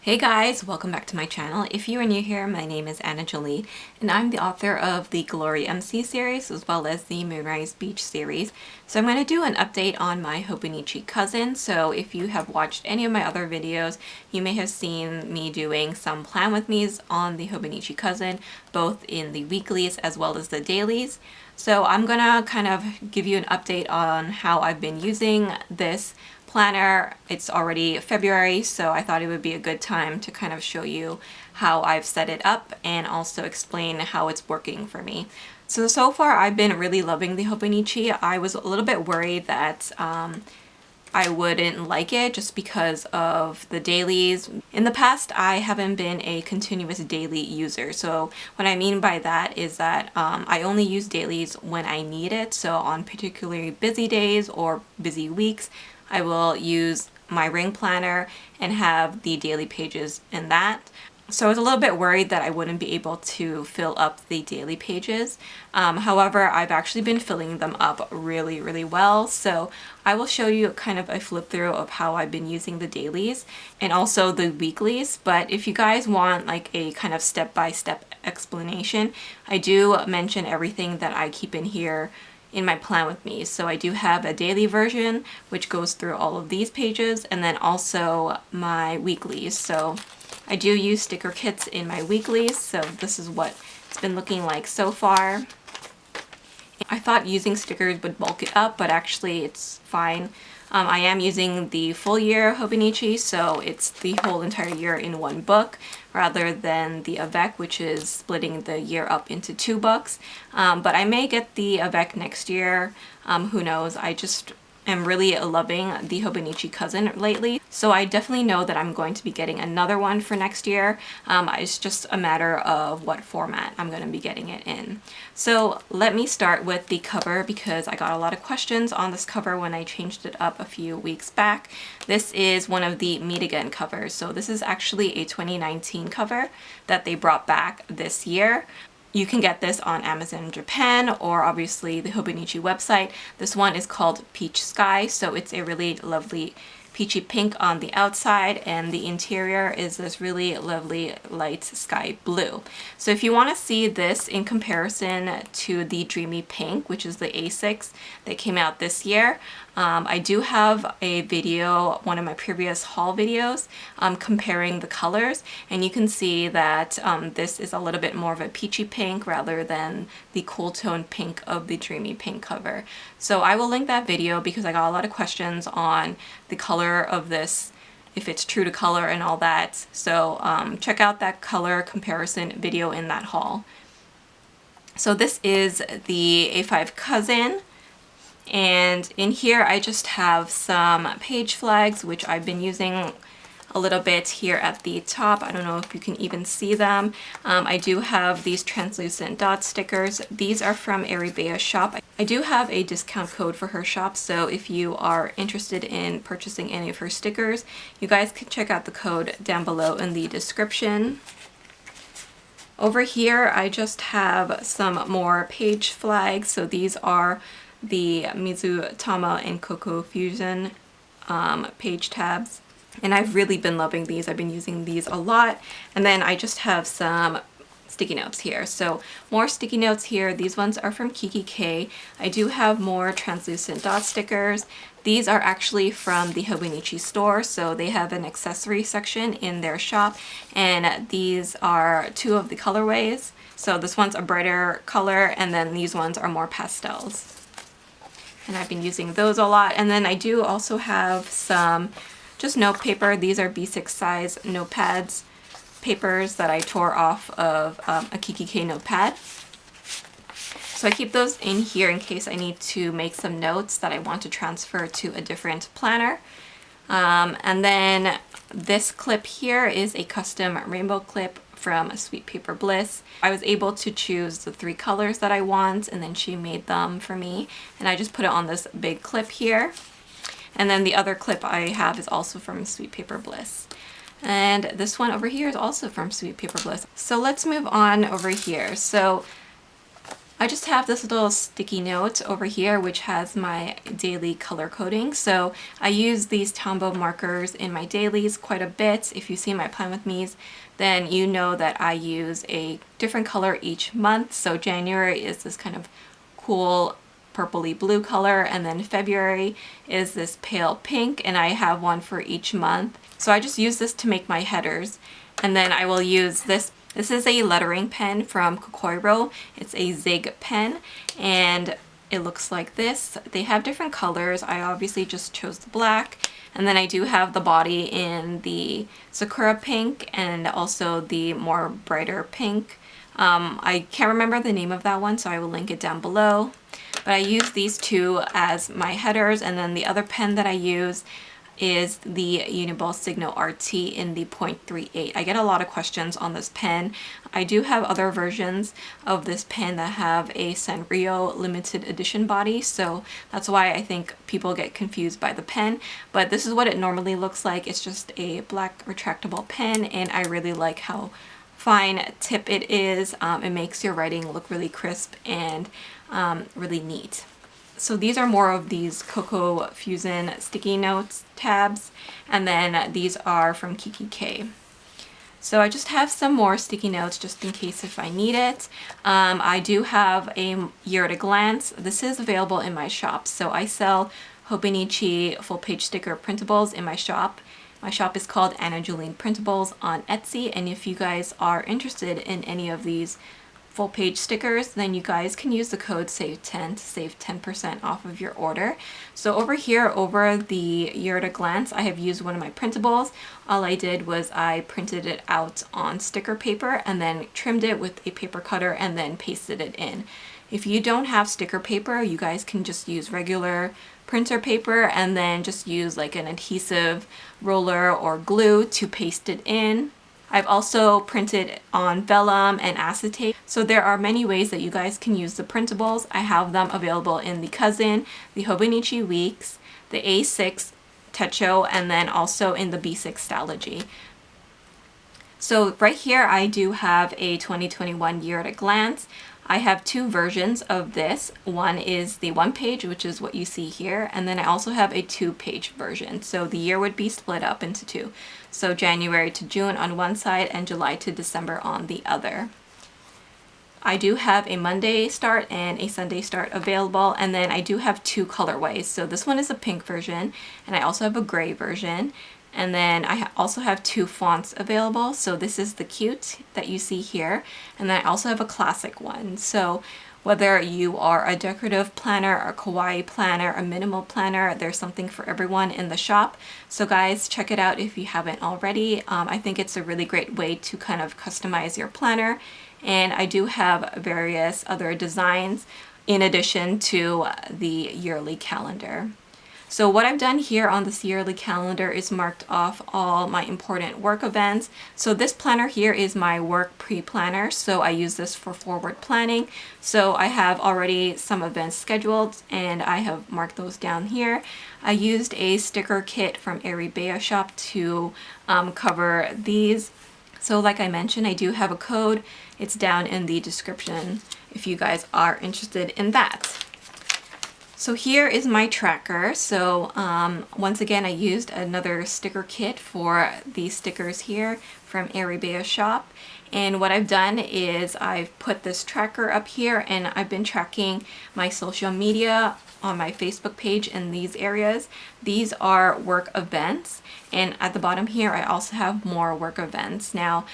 Hey guys, welcome back to my channel. If you are new here, my name is Anna Jolie and I'm the author of the Glory MC series as well as the Moonrise Beach series. So I'm going to do an update on my Hobonichi cousin. So if you have watched any of my other videos, you may have seen me doing some plan with me's on the Hobonichi cousin, both in the weeklies as well as the dailies. So I'm gonna kind of give you an update on how I've been using this planner. It's already February, so I thought it would be a good time to kind of show you how I've set it up and also explain how it's working for me. So far I've been really loving the Hobonichi. I was a little bit worried that I wouldn't like it just because of the dailies. In the past, I haven't been a continuous daily user. So what I mean by that is that I only use dailies when I need it. So on particularly busy days or busy weeks, I will use my ring planner and have the daily pages in that. So I was a little bit worried that I wouldn't be able to fill up the daily pages. However, I've actually been filling them up really well. So I will show you kind of a flip through of how I've been using the dailies and also the weeklies. But if you guys want like a kind of step-by-step explanation, I do mention everything that I keep in here in my plan with me. So I do have a daily version which goes through all of these pages and then also my weeklies. So I do use sticker kits in my weeklies, so this is what it's been looking like so far. I thought using stickers would bulk it up, but actually it's fine. I am using the full year Hobonichi, so it's the whole entire year in one book rather than the avec, which is splitting the year up into two books. But I may get the avec next year, who knows. I just am really loving the Hobonichi cousin lately, so I definitely know that I'm going to be getting another one for next year. It's just a matter of what format I'm going to be getting it in. So let me start with the cover because I got a lot of questions on this cover when I changed it up a few weeks back. This is one of the Meet Again covers, so this is actually a 2019 cover that they brought back this year. You can get this on Amazon Japan or obviously the Hobonichi website. This one is called Peach Sky, so it's a really lovely peachy pink on the outside and the interior is this really lovely light sky blue. So if you want to see this in comparison to the Dreamy Pink, which is the A6 that came out this year, I do have a video, one of my previous haul videos, comparing the colors, and you can see that this is a little bit more of a peachy pink rather than the cool tone pink of the Dreamy Pink cover. So I will link that video because I got a lot of questions on the color of this, if it's true to color and all that. So check out that color comparison video in that haul. So this is the A5 cousin. And in here I just have some page flags which I've been using a little bit here at the top. I don't know if you can even see them. I do have these translucent dot stickers. These are from ArieBea's shop. I do have a discount code for her shop, so if you are interested in purchasing any of her stickers, you guys can check out the code down below in the description. Over here I just have some more page flags. So these are the Mizutama and Coco Fusion page tabs. And I've really been loving these. I've been using these a lot. And then I just have some sticky notes here. So more sticky notes here. These ones are from Kiki K. I do have more translucent dot stickers. These are actually from the Hobonichi store. So they have an accessory section in their shop. And these are two of the colorways. So this one's a brighter color and then these ones are more pastels. And I've been using those a lot. And then I do also have some just note paper. These are B6 size notepads, papers that I tore off of a Kiki K notepad. So I keep those in here in case I need to make some notes that I want to transfer to a different planner. And then this clip here is a custom rainbow clip from Sweet Paper Bliss. I was able to choose the 3 colors that I want and then she made them for me and I just put it on this big clip here. And then the other clip I have is also from Sweet Paper Bliss. And this one over here is also from Sweet Paper Bliss. So let's move on over here. So I just have this little sticky note over here which has my daily color coding. So I use these Tombow markers in my dailies quite a bit. If you see my plan with me's, then you know that I use a different color each month. So January is this kind of cool purpley blue color, and then February is this pale pink, and I have one for each month. So I just use this to make my headers, and then I will use this. This is a lettering pen from Kokoiro. It's a Zig pen, and it looks like this. They have different colors. I obviously just chose the black, and then I do have the body in the Sakura pink and also the more brighter pink. I can't remember the name of that one, so I will link it down below. But I use these two as my headers, and then the other pen that I use is the Uniball Signo RT in the 0.38. I get a lot of questions on this pen. I do have other versions of this pen that have a Sanrio limited edition body, so that's why I think people get confused by the pen. But this is what it normally looks like. It's just a black retractable pen, and I really like how fine tip it is. It makes your writing look really crisp and really neat. So these are more of these Cocoa Fusion sticky notes tabs, and then these are from Kiki K. So I just have some more sticky notes just in case if I need it. I do have a year at a glance. This is available in my shop. So I sell Hobonichi full page sticker printables in my shop. My shop is called Jolene Printables on Etsy, and if you guys are interested in any of these full page stickers, then you guys can use the code SAVE10 to save 10% off of your order. So over here, over the year at a glance, I have used one of my printables. All I did was I printed it out on sticker paper and then trimmed it with a paper cutter and then pasted it in. If you don't have sticker paper, you guys can just use regular printer paper and then just use like an adhesive roller or glue to paste it in. I've also printed on vellum and acetate. So there are many ways that you guys can use the printables. I have them available in the Cousin, the Hobonichi Weeks, the A6 Techo, and then also in the B6 Stalogy. So right here I do have a 2021 year at a glance. I have two versions of this. One is the one page, which is what you see here, and then I also have a 2-page version. So the year would be split up into two. So January to June on one side and July to December on the other. I do have a Monday start and a Sunday start available, and then I do have two colorways. So this one is a pink version, and I also have a gray version. And then I also have two fonts available. So this is the cute that you see here, and then I also have a classic one. So whether you are a decorative planner, a kawaii planner, a minimal planner, there's something for everyone in the shop. So guys, check it out if you haven't already. I think it's a really great way to kind of customize your planner. And I do have various other designs in addition to the yearly calendar. So what I've done here on this yearly calendar is marked off all my important work events. So this planner here is my work pre-planner. So I use this for forward planning. So I have already some events scheduled and I have marked those down here. I used a sticker kit from ArieBea shop to cover these. So like I mentioned, I do have a code. It's down in the description if you guys are interested in that. So here is my tracker. So once again, I used another sticker kit for these stickers here from ArieBea shop. And what I've done is I've put this tracker up here, and I've been tracking my social media on my Facebook page in these areas. These are work events, and at the bottom here I also have more work events. Now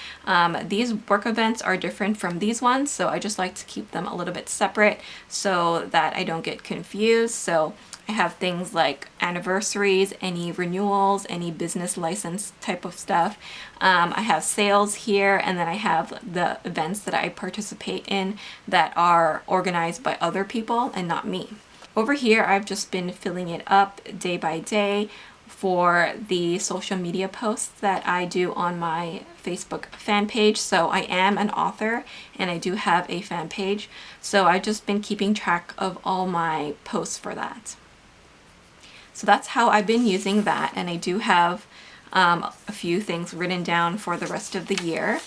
these work events are different from these ones, so I just like to keep them a little bit separate so that I don't get confused. So I have things like anniversaries, any renewals, any business license type of stuff. I have sales here, and then I have the events that I participate in that are organized by other people and not me. Over here, I've just been filling it up day by day for the social media posts that I do on my Facebook fan page. So I am an author and I do have a fan page. So I've just been keeping track of all my posts for that. So that's how I've been using that, and I do have a few things written down for the rest of the year.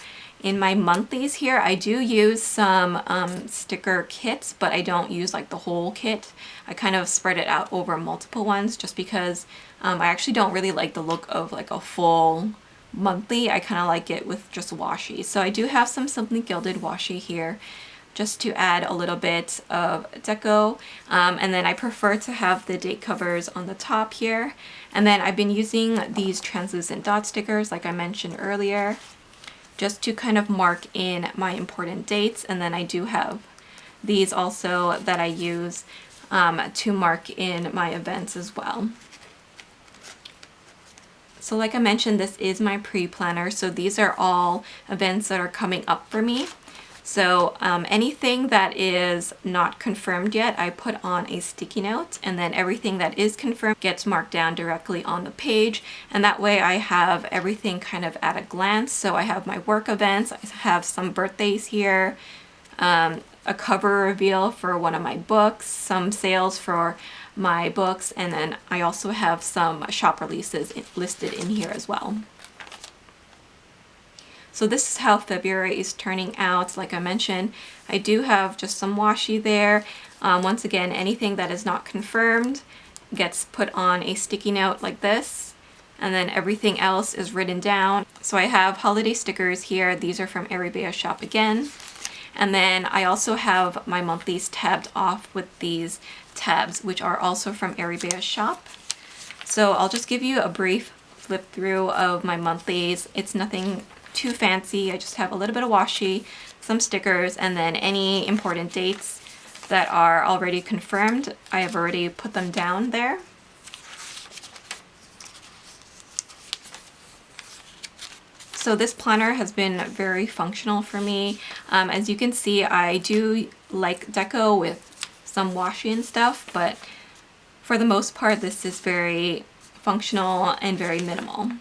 In my monthlies here, I do use some sticker kits, but I don't use like the whole kit. I kind of spread it out over multiple ones just because I actually don't really like the look of like a full monthly. I kind of like it with just washi. So I do have some Simply Gilded washi here just to add a little bit of deco. And then I prefer to have the date covers on the top here. And then I've been using these translucent dot stickers like I mentioned earlier, just to kind of mark in my important dates. And then I do have these also that I use to mark in my events as well. So like I mentioned, this is my pre-planner. So these are all events that are coming up for me. So anything that is not confirmed yet, I put on a sticky note, and then everything that is confirmed gets marked down directly on the page. And that way I have everything kind of at a glance. So I have my work events, I have some birthdays here, a cover reveal for one of my books, some sales for my books, and then I also have some shop releases listed in here as well. So this is how February is turning out. Like I mentioned, I do have just some washi there. Once again, anything that is not confirmed gets put on a sticky note like this, and then everything else is written down. So I have holiday stickers here. These are from ArieBea shop again. And then I also have my monthlies tabbed off with these tabs, which are also from ArieBea shop. So I'll just give you a brief flip through of my monthlies. It's nothing too fancy. I just have a little bit of washi, some stickers, and then any important dates that are already confirmed. I have already put them down there. So this planner has been very functional for me. As you can see, I do like deco with some washi and stuff, but for the most part, this is very functional and very minimal.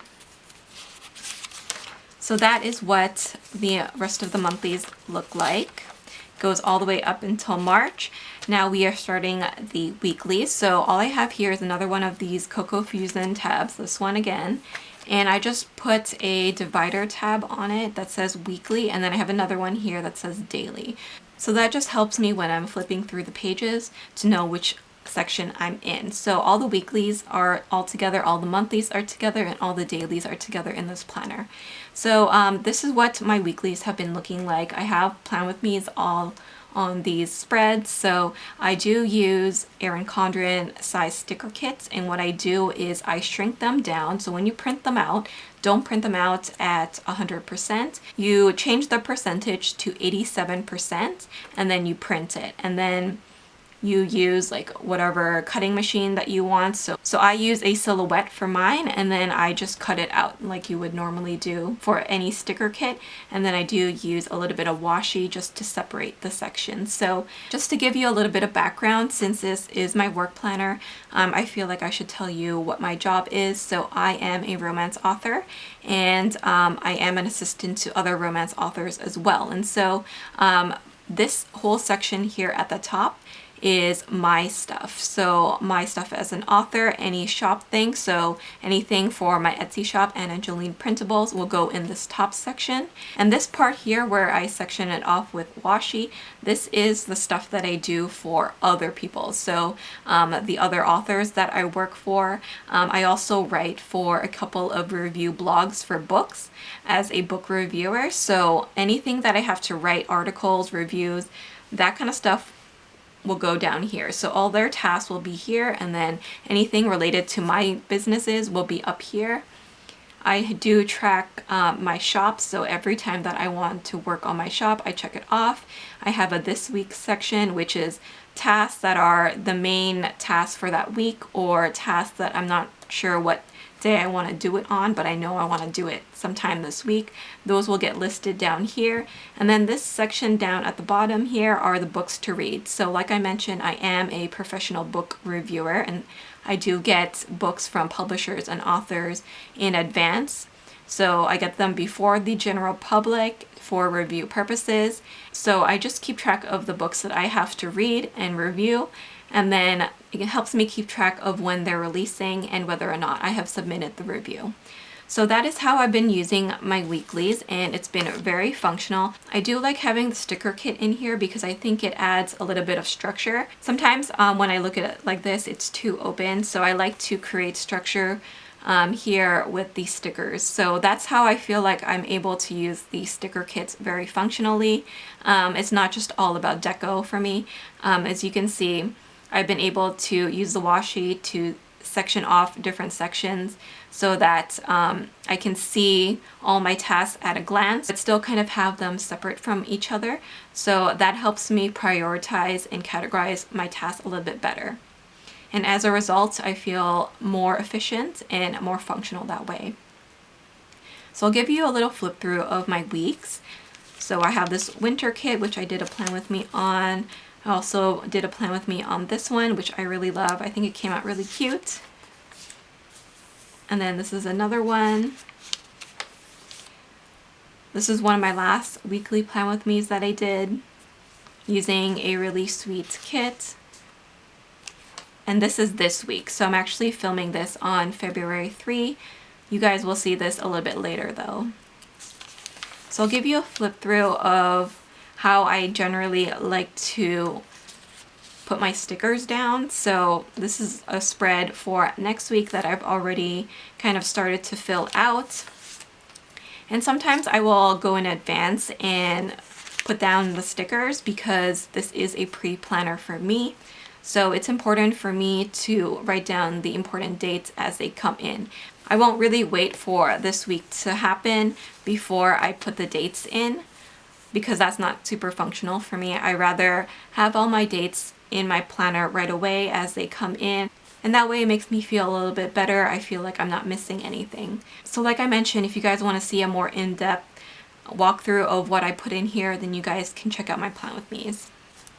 So that is what the rest of the monthlies look like. Goes all the way up until March. Now we are starting the weeklies. So all I have here is another one of these Cocoa Fusion tabs, this one again. And I just put a divider tab on it that says weekly, and then I have another one here that says daily. So that just helps me when I'm flipping through the pages to know which section I'm in. So all the weeklies are all together, all the monthlies are together, and all the dailies are together in this planner. So this is what my weeklies have been looking like. I have Plan With Me's all on these spreads. So I do use Erin Condren size sticker kits, and what I do is I shrink them down. So when you print them out, don't print them out at 100%. You change the percentage to 87%, and then you print it. And then you use like whatever cutting machine that you want. So I use a Silhouette for mine, and then I just cut it out like you would normally do for any sticker kit. And then I do use a little bit of washi just to separate the sections. So just to give you a little bit of background, since this is my work planner, I feel like I should tell you what my job is. So I am a romance author, and I am an assistant to other romance authors as well. And so this whole section here at the top is my stuff. So my stuff as an author, any shop thing, so anything for my Etsy shop and Jolene Printables will go in this top section. And this part here where I section it off with washi, this is the stuff that I do for other people. So the other authors that I work for. I also write for a couple of review blogs for books as a book reviewer. So anything that I have to write, articles, reviews, that kind of stuff will go down here. So all their tasks will be here, and then anything related to my businesses will be up here. I do track my shop, so every time that I want to work on my shop, I check it off. I have a this week section, which is tasks that are the main tasks for that week, or tasks that I'm not sure what day I want to do it on, but I know I want to do it sometime this week. Those will get listed down here. And then this section down at the bottom here are the books to read. So like I mentioned, I am a professional book reviewer, and I do get books from publishers and authors in advance. So I get them before the general public for review purposes. So I just keep track of the books that I have to read and review, and then it helps me keep track of when they're releasing and whether or not I have submitted the review. So that is how I've been using my weeklies, and it's been very functional. I do like having the sticker kit in here because I think it adds a little bit of structure. Sometimes when I look at it like this, it's too open, so I like to create structure here with these stickers. So that's how I feel like I'm able to use these sticker kits very functionally. It's not just all about deco for me. As you can see, I've been able to use the washi to section off different sections so that I can see all my tasks at a glance, but still kind of have them separate from each other. So that helps me prioritize and categorize my tasks a little bit better. And as a result, I feel more efficient and more functional that way. So I'll give you a little flip through of my weeks. So I have this winter kit, which I did a plan with me on. I also did a plan with me on this one, which I really love. I think it came out really cute. And then this is another one. This is one of my last weekly plan with me's that I did using a really sweet kit. And this is this week. So I'm actually filming this on February 3. You guys will see this a little bit later though. So I'll give you a flip through of how I generally like to put my stickers down. So this is a spread for next week that I've already kind of started to fill out. And sometimes I will go in advance and put down the stickers because this is a pre-planner for me. So it's important for me to write down the important dates as they come in. I won't really wait for this week to happen before I put the dates in because that's not super functional for me. I rather have all my dates in my planner right away as they come in, and that way it makes me feel a little bit better. I feel like I'm not missing anything. So like I mentioned, if you guys want to see a more in-depth walkthrough of what I put in here, then you guys can check out my plan with me's.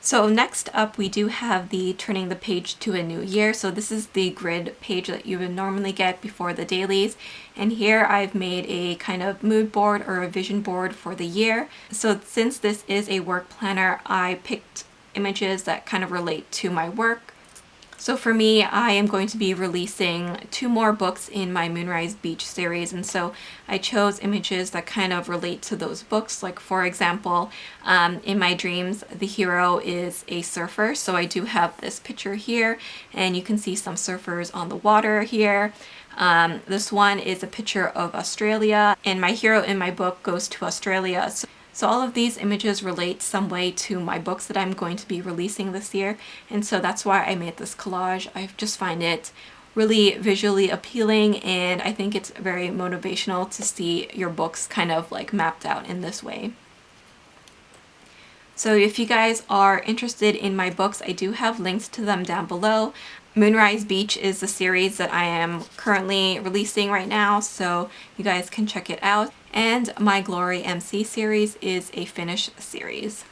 So next up, we do have the turning the page to a new year. So this is the grid page that you would normally get before the dailies. And here I've made a kind of mood board or a vision board for the year. So since this is a work planner, I picked images that kind of relate to my work. So for me, I am going to be releasing 2 more books in my MOONRISE Beach series, and so I chose images that kind of relate to those books. Like for example, in my dreams, the hero is a surfer, so I do have this picture here, and you can see some surfers on the water here. This one is a picture of Australia, and my hero in my book goes to Australia. So all of these images relate some way to my books that I'm going to be releasing this year, and so that's why I made this collage. I just find it really visually appealing, and I think it's very motivational to see your books kind of like mapped out in this way. So if you guys are interested in my books, I do have links to them down below. MOONRISE Beach is the series that I am currently releasing right now, so you guys can check it out. And my Glory MC series is a finished series.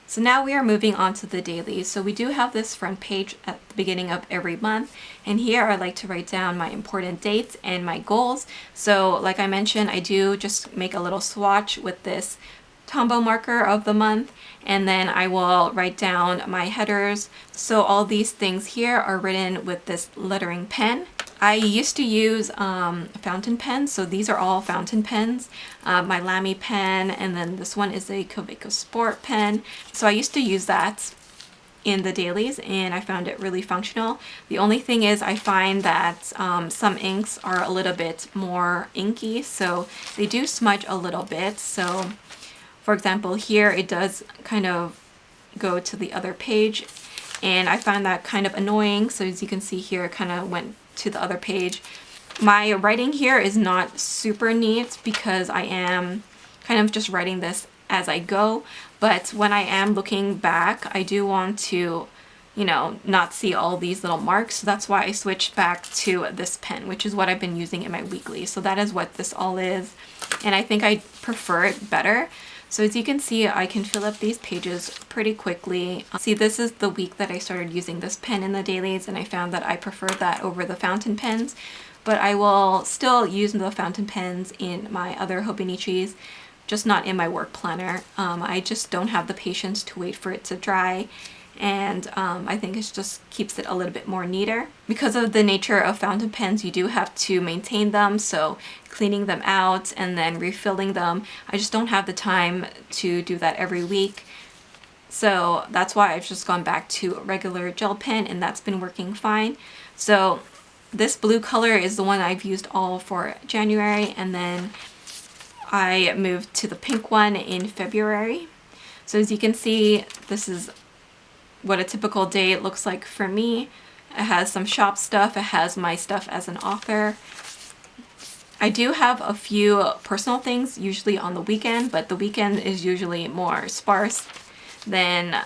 So now we are moving on to the dailies. So we do have this front page at the beginning of every month, and here I like to write down my important dates and my goals. So like I mentioned, I do just make a little swatch with this Tombow marker of the month, and then I will write down my headers. So all these things here are written with this lettering pen. I used to use fountain pens, so these are all fountain pens. My Lamy pen, and then this one is a Kaweco Sport pen. So I used to use that in the dailies, and I found it really functional. The only thing is I find that some inks are a little bit more inky, so they do smudge a little bit. So for example, here it does kind of go to the other page, and I find that kind of annoying. So as you can see here, it kind of went to the other page. My writing here is not super neat because I am kind of just writing this as I go, but when I am looking back, I do want to, you know, not see all these little marks. So that's why I switched back to this pen, which is what I've been using in my weekly. So that is what this all is, and I think I prefer it better. So as you can see, I can fill up these pages pretty quickly. See, this is the week that I started using this pen in the dailies, and I found that I prefer that over the fountain pens, but I will still use the fountain pens in my other Hobonichis, just not in my work planner. I just don't have the patience to wait for it to dry, and I think it just keeps it a little bit more neater. Because of the nature of fountain pens, you do have to maintain them, so cleaning them out and then refilling them, I just don't have the time to do that every week. So that's why I've just gone back to a regular gel pen, and that's been working fine. So this blue color is the one I've used all for January, and then I moved to the pink one in February. So as you can see, this is what a typical day looks like for me. It has some shop stuff, it has my stuff as an author. I do have a few personal things usually on the weekend, but the weekend is usually more sparse than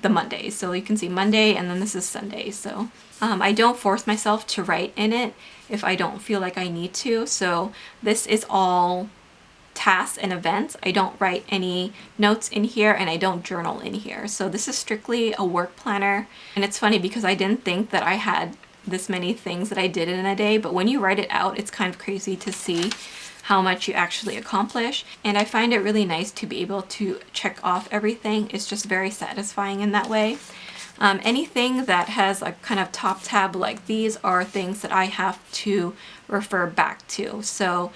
the Monday. So you can see Monday, and then this is Sunday. So I don't force myself to write in it if I don't feel like I need to. So this is all tasks and events. I don't write any notes in here, and I don't journal in here. So this is strictly a work planner. And it's funny because I didn't think that I had this many things that I did in a day, but when you write it out, it's kind of crazy to see how much you actually accomplish. And I find it really nice to be able to check off everything. It's just very satisfying in that way. Anything that has a kind of top tab like these are things that I have to refer back to. So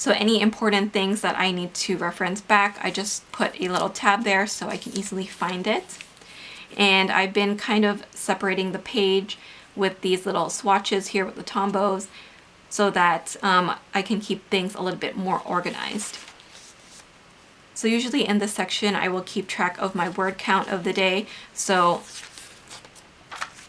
any important things that I need to reference back, I just put a little tab there so I can easily find it. And I've been kind of separating the page with these little swatches here with the Tombows, so that I can keep things a little bit more organized. So usually in this section I will keep track of my word count of the day. So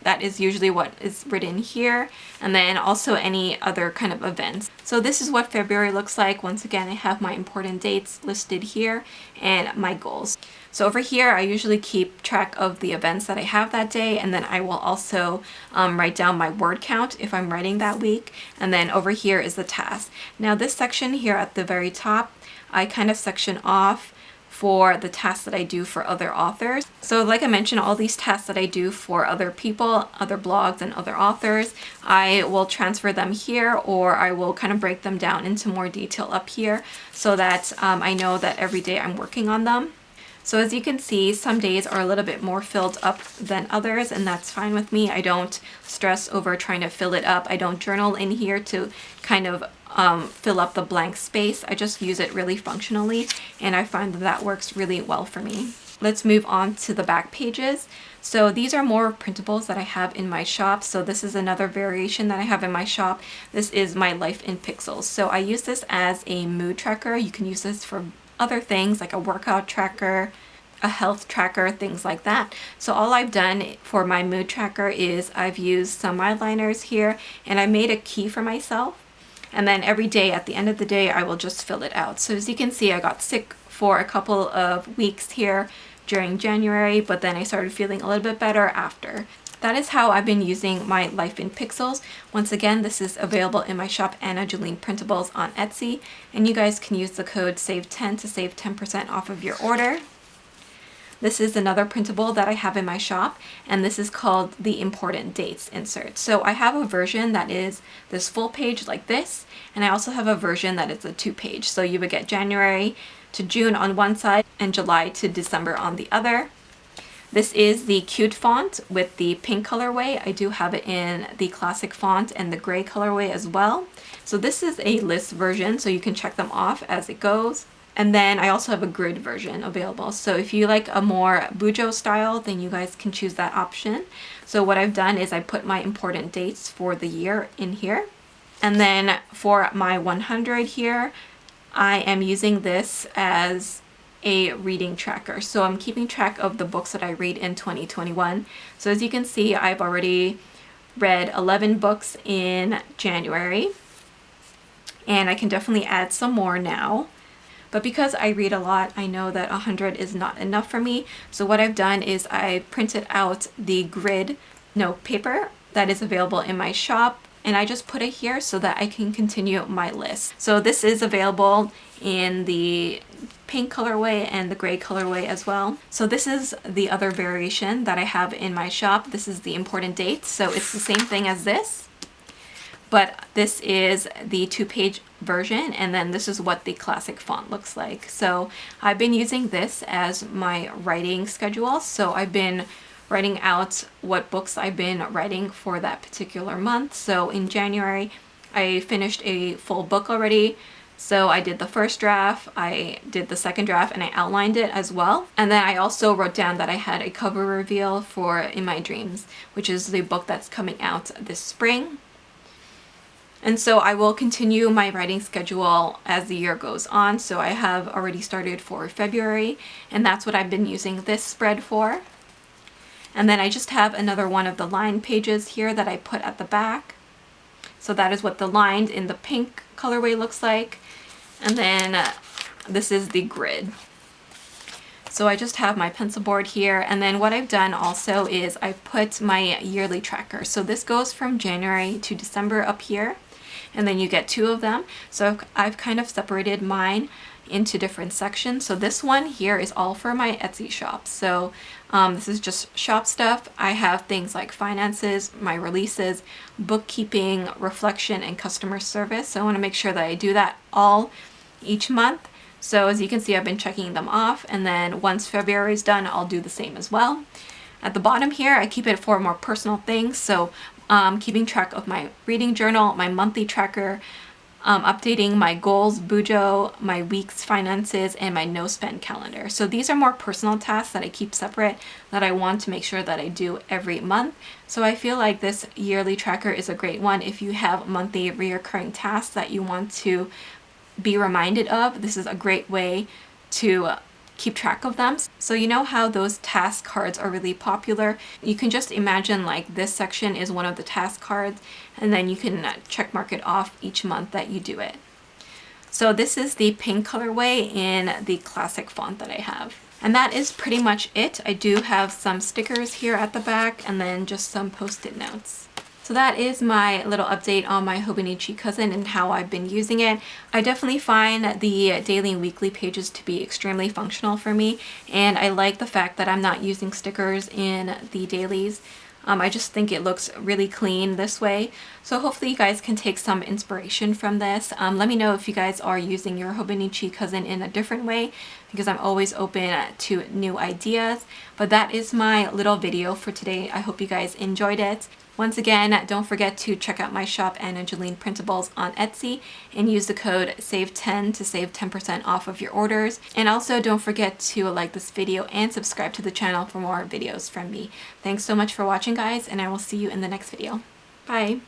that is usually what is written here, and then also any other kind of events. So this is what February looks like. Once again, I have my important dates listed here and my goals. So over here, I usually keep track of the events that I have that day, and then I will also write down my word count if I'm writing that week. And then over here is the task. Now this section here at the very top, I kind of section off for the tasks that I do for other authors. So like I mentioned, all these tasks that I do for other people, other blogs and other authors, I will transfer them here, or I will kind of break them down into more detail up here so that I know that every day I'm working on them. So as you can see, some days are a little bit more filled up than others, and that's fine with me. I don't stress over trying to fill it up. I don't journal in here to kind of fill up the blank space. I just use it really functionally, and I find that that works really well for me. Let's move on to the back pages. So these are more printables that I have in my shop. So this is another variation that I have in my shop. This is my Life in Pixels. So I use this as a mood tracker. You can use this for other things like a workout tracker, a health tracker, things like that. So all I've done for my mood tracker is I've used some eyeliners here, and I made a key for myself. And then every day at the end of the day, I will just fill it out. So as you can see, I got sick for a couple of weeks here during January, but then I started feeling a little bit better after. That is how I've been using my Life in Pixels. Once again, this is available in my shop, Jolene Printables on Etsy, and you guys can use the code SAVE10 to save 10% off of your order. This is another printable that I have in my shop, and this is called the Important Dates insert. So I have a version that is this full page like this, and I also have a version that is a 2-page. So you would get January to June on one side and July to December on the other. This is the cute font with the pink colorway. I do have it in the classic font and the gray colorway as well. So this is a list version, so you can check them off as it goes. And then I also have a grid version available. So if you like a more Bujo style, then you guys can choose that option. So what I've done is I put my important dates for the year in here. And then for my 100 here, I am using this as a reading tracker. So I'm keeping track of the books that I read in 2021. So as you can see, I've already read 11 books in January, and I can definitely add some more now. But because I read a lot, I know that 100 is not enough for me. So what I've done is I printed out the grid note paper that is available in my shop, and I just put it here so that I can continue my list. So this is available in the pink colorway and the gray colorway as well. So this is the other variation that I have in my shop. This is the important dates. So it's the same thing as this, but this is the 2-page version, and then this is what the classic font looks like. So I've been using this as my writing schedule. So I've been writing out what books I've been writing for that particular month. So in January, I finished a full book already. So I did the first draft, I did the second draft, and I outlined it as well. And then I also wrote down that I had a cover reveal for In My Dreams, which is the book that's coming out this spring. And so I will continue my writing schedule as the year goes on. So I have already started for February, and that's what I've been using this spread for. And then I just have another one of the lined pages here that I put at the back. So that is what the lined in the pink colorway looks like. And then this is the grid. So I just have my pencil board here, and then what I've done also is I've put my yearly tracker. So this goes from January to December up here, and then you get 2 of them. So I've kind of separated mine into different sections. So this one here is all for my Etsy shop. So this is just shop stuff. I have things like finances, my releases, bookkeeping, reflection, and customer service. So I want to make sure that I do that all each month. So as you can see, I've been checking them off, and then once February is done, I'll do the same as well. At the bottom here, I keep it for more personal things. So keeping track of my reading journal, my monthly tracker, updating my goals, bujo, my week's finances, and my no spend calendar. So these are more personal tasks that I keep separate that I want to make sure that I do every month. So I feel like this yearly tracker is a great one if you have monthly reoccurring tasks that you want to be reminded of. This is a great way to keep track of them. So you know how those task cards are really popular? You can just imagine like this section is one of the task cards, and then you can check mark it off each month that you do it. So this is the pink colorway in the classic font that I have. And that is pretty much it. I do have some stickers here at the back, and then just some post-it notes. So that is my little update on my Hobonichi cousin and how I've been using it. I definitely find the daily and weekly pages to be extremely functional for me, and I like the fact that I'm not using stickers in the dailies. I just think it looks really clean this way. So hopefully you guys can take some inspiration from this. Let me know if you guys are using your Hobonichi cousin in a different way, because I'm always open to new ideas. But that is my little video for today. I hope you guys enjoyed it. Once again, don't forget to check out my shop, Jolene Printables, on Etsy, and use the code SAVE10 to save 10% off of your orders. And also don't forget to like this video and subscribe to the channel for more videos from me. Thanks so much for watching, guys, and I will see you in the next video. Bye!